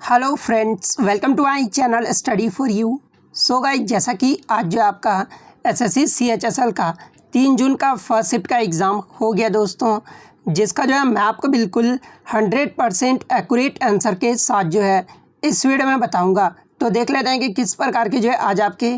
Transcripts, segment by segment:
Hello friends, welcome to my channel study for you. So guys, जैसा कि आज जो आपका एसएससी सीएचएसएल का 3 जून का फर्स्ट शिफ्ट का एग्ज़ाम हो गया दोस्तों, जिसका जो है मैं आपको बिल्कुल 100% एक्यूरेट आंसर के साथ जो है इस वीडियो में बताऊंगा। तो देख लेते हैं कि किस प्रकार के जो है आज आपके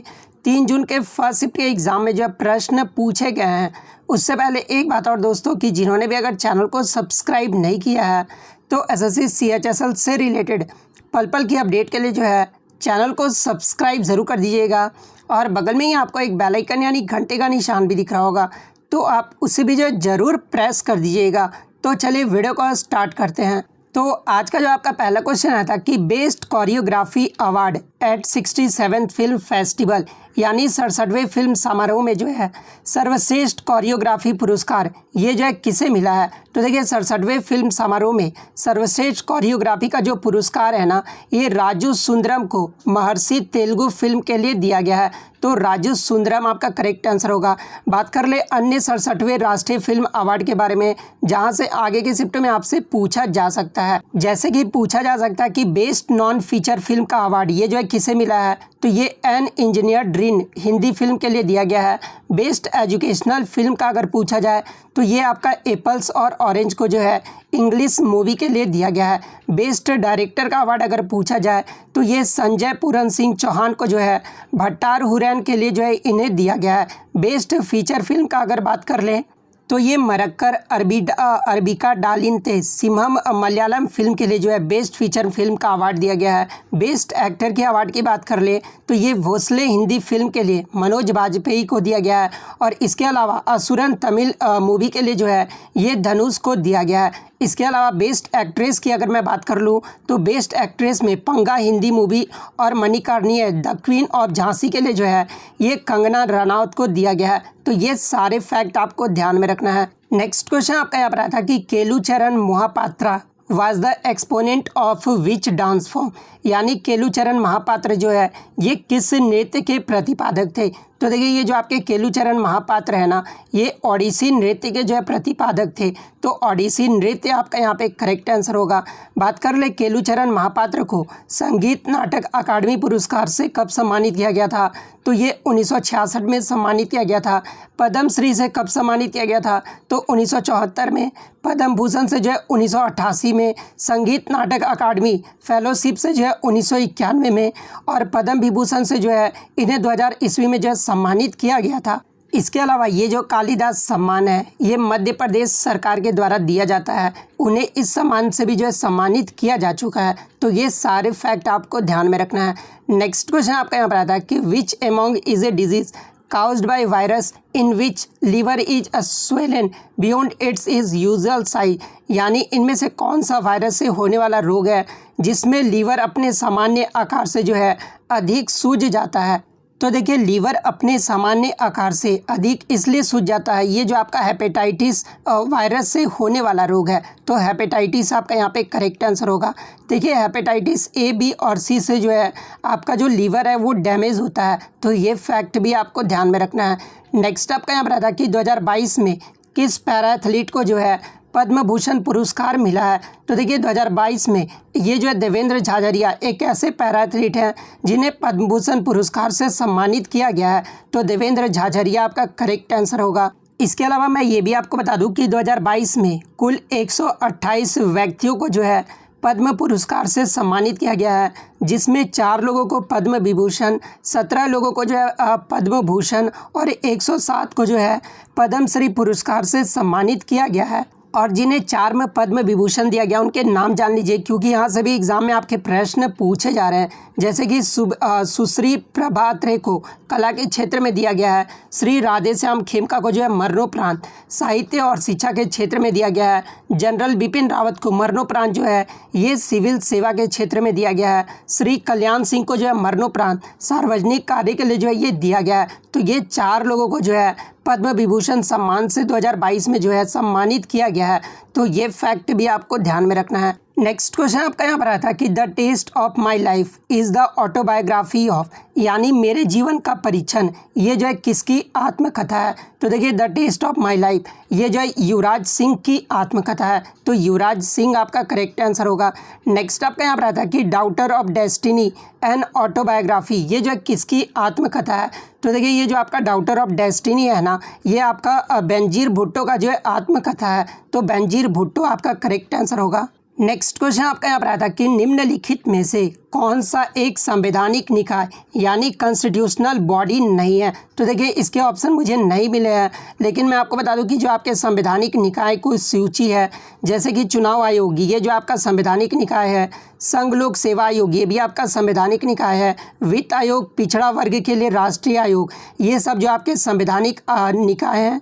3 जून के फर्स्ट शिफ्ट के एग्ज़ाम में जो है प्रश्न पूछे गए हैं। उससे पहले एक बात और दोस्तों कि जिन्होंने भी अगर चैनल को सब्सक्राइब नहीं किया है तो एसएससी सीएचएसएल से रिलेटेड पल पल की अपडेट के लिए जो है चैनल को सब्सक्राइब ज़रूर कर दीजिएगा और बगल में ही आपको एक बेल आइकन यानी घंटे का निशान भी दिख रहा होगा, तो आप उसे भी जो है ज़रूर प्रेस कर दीजिएगा। तो चलिए वीडियो को स्टार्ट करते हैं। तो आज का जो आपका पहला क्वेश्चन आया था कि best choreography award eight 67th film festival यानी 67वें फिल्म समारोह में जो है सर्वश्रेष्ठ कोरियोग्राफी पुरस्कार ये जो है किसे मिला है। तो देखिए 67वें फिल्म समारोह में सर्वश्रेष्ठ कोरियोग्राफी का जो पुरस्कार है ना, ये राजू सुंदरम को महर्षि तेलुगु फिल्म के लिए दिया गया है। तो राजू सुंदरम आपका करेक्ट आंसर होगा। बात कर ले अन्य 67वें राष्ट्रीय फिल्म अवार्ड के बारे में, जहां से आगे के शिफ्ट में आपसे पूछा जा सकता है। जैसे कि पूछा जा सकता है कि बेस्ट नॉन फीचर फिल्म का अवार्ड ये जो है किसे मिला है, तो ये an engineer dream Hindi film के लिए दिया गया है। बेस्ट एजुकेशनल फिल्म का अगर पूछा जाए तो ये आपका एप्पल्स और ऑरेंज को जो है इंग्लिश मूवी के लिए दिया गया है। बेस्ट डायरेक्टर का अवार्ड अगर पूछा जाए तो ये संजय पूरन सिंह चौहान को जो है भट्टार हुरैन के लिए जो है इन्हें दिया गया है। बेस्ट फीचर फिल्म का अगर बात कर लें तो ये मरक्कर अरबिका डालिंते सिम्हम मलयालम फिल्म के लिए जो है बेस्ट फीचर फिल्म का अवार्ड दिया गया है। बेस्ट एक्टर के अवार्ड की बात कर ले तो ये भोसले हिंदी फिल्म के लिए मनोज बाजपेयी को दिया गया है। और इसके अलावा असुरन तमिल मूवी के लिए जो है ये धनुष को दिया गया है। इसके अलावा बेस्ट एक्ट्रेस की अगर मैं बात कर लूँ तो बेस्ट एक्ट्रेस में पंगा हिंदी मूवी और Manikarnika the queen of Jhansi के लिए जो है ये कंगना रनौत को दिया गया है। तो ये सारे फैक्ट आपको ध्यान में रखना है। नेक्स्ट क्वेश्चन आपका यहाँ पर आया था कि Kelucharan Mohapatra was the exponent of which dance form, यानी केलुचरण महापात्र जो है ये किस नृत्य के प्रतिपादक थे। तो देखिए ये जो आपके केलुचरण महापात्र है ना, ये ओडिसी नृत्य के जो है प्रतिपादक थे। तो ओडिसी नृत्य आपका यहाँ पे करेक्ट आंसर होगा। बात कर ले केलुचरण महापात्र को संगीत नाटक अकादमी पुरस्कार से कब सम्मानित किया गया था, तो ये 1966 में सम्मानित किया गया था। पद्म श्री से कब सम्मानित किया गया था, तो 1974 में। पद्म भूषण से जो है 1988 में। संगीत नाटक अकादमी फेलोशिप से जो है 1991 में। और पद्म विभूषण से जो है इन्हें 2000 ईस्वी में जो है सम्मानित किया गया था। इसके अलावा ये जो कालिदास सम्मान है ये मध्य प्रदेश सरकार के द्वारा दिया जाता है। उन्हें इस सम्मान से भी जो है सम्मानित किया जा चुका है। तो ये सारे फैक्ट आपको ध्यान में रखना है। नेक्स्ट क्वेश्चन आपका यहाँ पर आता है कि विच among is a disease caused by virus in which liver is swollen beyond its is usual size, यानी इनमें से कौन सा वायरस से होने वाला रोग है जिसमें लीवर अपने सामान्य आकार से जो है अधिक सूज जाता है। तो देखिए लीवर अपने सामान्य आकार से अधिक इसलिए सूज जाता है, ये जो आपका हेपेटाइटिस वायरस से होने वाला रोग है। तो हेपेटाइटिस आपका यहाँ पे करेक्ट आंसर होगा। देखिए हेपेटाइटिस ए, बी और सी से जो है आपका जो लीवर है वो डैमेज होता है। तो ये फैक्ट भी आपको ध्यान में रखना है। नेक्स्ट आपका यहाँ पर आता है कि 2022 में किस पैरा एथलीट को जो है पद्म भूषण पुरस्कार मिला है। तो देखिए 2022 में ये जो है देवेंद्र झाझरिया एक ऐसे पैरा एथलीट हैं जिन्हें पद्म भूषण पुरस्कार से सम्मानित किया गया है। तो देवेंद्र झाझरिया आपका करेक्ट आंसर होगा। इसके अलावा मैं ये भी आपको बता दूं कि 2022 में कुल 128 व्यक्तियों को जो है पद्म पुरस्कार से सम्मानित किया गया है, जिसमें 4 लोगों को पद्म विभूषण, 17 लोगों को जो है पद्म भूषण और 107 को जो है पद्मश्री पुरस्कार से सम्मानित किया गया है। और जिन्हें 4 में पद्म विभूषण दिया गया उनके नाम जान लीजिए, क्योंकि यहाँ से भी एग्जाम में आपके प्रश्न पूछे जा रहे हैं। जैसे कि सुश्री प्रभा त्रे को कला के क्षेत्र में दिया गया है। श्री राधेश्याम खेमका को जो है मरणोपरांत साहित्य और शिक्षा के क्षेत्र में दिया गया है। जनरल बिपिन रावत को मरणोपरांत जो है ये सिविल सेवा के क्षेत्र में दिया गया है। श्री कल्याण सिंह को जो है मरणोपरांत सार्वजनिक कार्य के लिए जो है ये दिया गया है। तो ये 4 लोगों को जो है पद्म विभूषण सम्मान से 2022 में जो है सम्मानित किया गया है। तो ये फैक्ट भी आपको ध्यान में रखना है। नेक्स्ट क्वेश्चन आपका यहाँ पर आया था कि the test of my life is the autobiography of, यानी मेरे जीवन का परीक्षण, ये जो है किसकी आत्मकथा है। तो देखिए the test of my life ये जो है युवराज सिंह की आत्मकथा है, तो युवराज सिंह आपका करेक्ट आंसर होगा। नेक्स्ट आपका यहाँ पर आया था कि daughter of destiny an autobiography, ये जो है किसकी आत्मकथा है। तो देखिए ये जो आपका डाउटर ऑफ डेस्टिनी है ना, ये आपका बेनजीर भुट्टो का जो है आत्मकथा है, तो बेनजीर भुट्टो आपका करेक्ट आंसर होगा। नेक्स्ट क्वेश्चन आपका यहाँ पर आया था कि निम्नलिखित में से कौन सा एक संवैधानिक निकाय यानी कॉन्स्टिट्यूशनल बॉडी नहीं है। तो देखिए इसके ऑप्शन मुझे नहीं मिले हैं, लेकिन मैं आपको बता दूं कि जो आपके संवैधानिक निकाय की सूची है, जैसे कि चुनाव आयोग, ये जो आपका संवैधानिक निकाय है, संघ लोक सेवा आयोग, ये भी आपका संवैधानिक निकाय है, वित्त आयोग, पिछड़ा वर्ग के लिए राष्ट्रीय आयोग, ये सब जो आपके संवैधानिक निकाय हैं।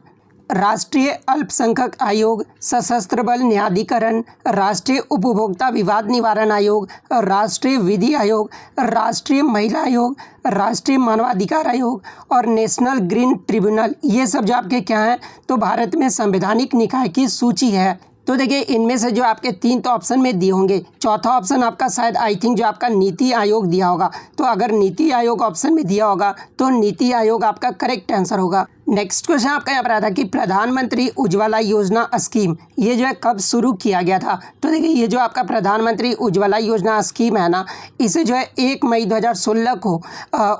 राष्ट्रीय अल्पसंख्यक आयोग, सशस्त्र बल न्यायाधिकरण, राष्ट्रीय उपभोक्ता विवाद निवारण आयोग, राष्ट्रीय विधि आयोग, राष्ट्रीय महिला आयोग, राष्ट्रीय मानवाधिकार आयोग और नेशनल ग्रीन ट्रिब्यूनल, ये सब जो आपके क्या हैं, तो भारत में संवैधानिक निकाय की सूची है। तो देखिए इनमें से जो आपके 3 तो ऑप्शन में दिए होंगे, चौथा ऑप्शन आपका शायद आई थिंक जो आपका नीति आयोग दिया होगा, तो अगर नीति आयोग ऑप्शन में दिया होगा तो नीति आयोग आपका करेक्ट आंसर होगा। नेक्स्ट क्वेश्चन आपका यहाँ पर आया था कि प्रधानमंत्री उज्ज्वला योजना स्कीम, ये जो है कब शुरू किया गया था। तो देखिए ये जो आपका प्रधानमंत्री उज्ज्वला योजना स्कीम है ना, इसे जो है 1 मई 2016 को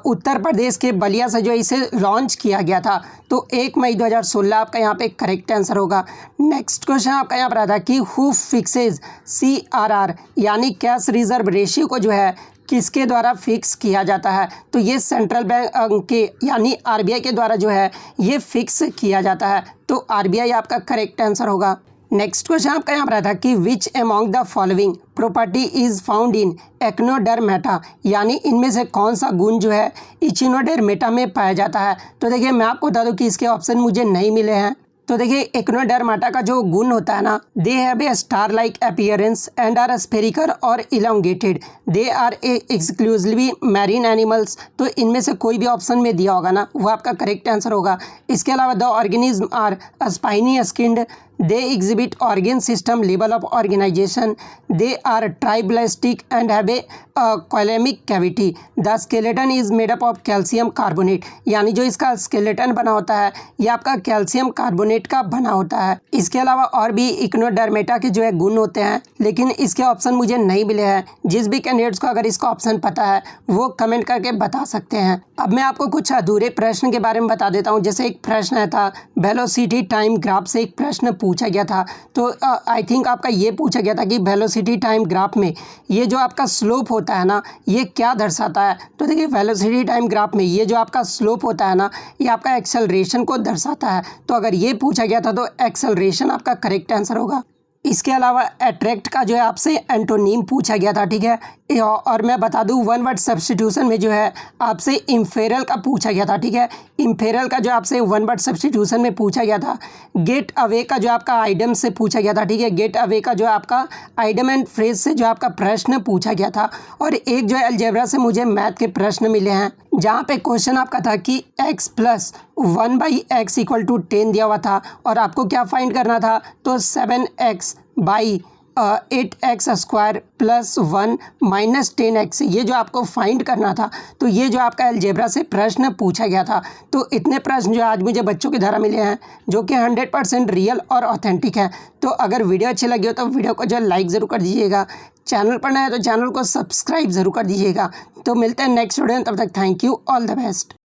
उत्तर प्रदेश के बलिया से जो है इसे लॉन्च किया गया था, तो 1 मई 2016 आपका यहाँ पे करेक्ट आंसर होगा। नेक्स्ट क्वेश्चन आपका यहाँ पर आया था कि हु फिक्सेज CRR यानी कैश रिजर्व रेशियो को जो है किसके द्वारा फिक्स किया जाता है। तो ये सेंट्रल बैंक के यानी RBI के द्वारा जो है ये फिक्स किया जाता है, तो RBI आपका करेक्ट आंसर होगा। नेक्स्ट क्वेश्चन आपका यहाँ पर आया था कि which among the following property is found in echinodermata, यानी इनमें से कौन सा गुण जो है इचिनोडर्मेटा में पाया जाता है। तो देखिए मैं आपको बता दूँ कि इसके ऑप्शन मुझे नहीं मिले हैं। तो देखिए एक्नोडर्माटा का जो गुण होता है ना, they have a star like appearance and are spherical और elongated, they are exclusively marine animals, तो इनमें से कोई भी ऑप्शन में दिया होगा ना वो आपका करेक्ट आंसर होगा। इसके अलावा the organism are spiny skinned, they exhibit organ system level of organization, they are tribalistic and have a coelomic cavity, the skeleton is made up of calcium carbonate, यानी जो इसका स्केलेटन बना होता है ये आपका कैल्शियम कार्बोनेट का बना होता है। इसके अलावा और भी इक्नोडर्मेटा के जो है गुण होते हैं, लेकिन इसके ऑप्शन मुझे नहीं मिले हैं। जिस भी कैंडिडेट्स को अगर इसका ऑप्शन पता है वो कमेंट करके बता सकते हैं। अब मैं आपको कुछ अधूरे प्रश्न के बारे में बता देता हूँ। जैसे एक प्रश्न आया था वेलोसिटी टाइम ग्राफ से, एक प्रश्न पूछा गया था, तो आई थिंक आपका ये पूछा गया था कि वेलोसिटी टाइम ग्राफ में ये जो आपका स्लोप होता है ना ये क्या दर्शाता है। तो देखिए वेलोसिटी टाइम ग्राफ में ये जो आपका स्लोप होता है ना ये आपका एक्सेलरेशन को दर्शाता है, तो अगर ये पूछा गया था तो एक्सेलरेशन आपका करेक्ट आंसर होगा। इसके अलावा अट्रैक्ट का जो है आपसे एंटोनीम पूछा गया था, ठीक है। और मैं बता दूं वन वर्ड सब्स्टिट्यूशन में जो है आपसे इम्फेरल का पूछा गया था, ठीक है। इम्फेरल का जो आपसे वन वर्ड सब्स्टिट्यूशन में पूछा गया था। गेट अवे का जो आपका आइडम से पूछा गया था, ठीक है। गेट अवे का जो आपका आइडम एंड फ्रेज से जो आपका प्रश्न पूछा गया था। और एक जो है अलजेब्रा से मुझे मैथ के प्रश्न मिले हैं, जहाँ पे क्वेश्चन आपका था कि x + 1/x = 10 दिया हुआ था और आपको क्या फाइंड करना था, तो 7x / 8x² + 1 - 10x, ये जो आपको फाइंड करना था। तो ये जो आपका अलजेब्रा से प्रश्न पूछा गया था। तो इतने प्रश्न जो आज मुझे बच्चों के द्वारा मिले हैं जो कि 100% रियल और ऑथेंटिक हैं। तो अगर वीडियो अच्छी लगी हो तो वीडियो को जो लाइक ज़रूर कर दीजिएगा, चैनल पर नया है तो चैनल को सब्सक्राइब ज़रूर कर दीजिएगा। तो मिलते हैं नेक्स्ट वीडियो में, तब तक thank you, all the best.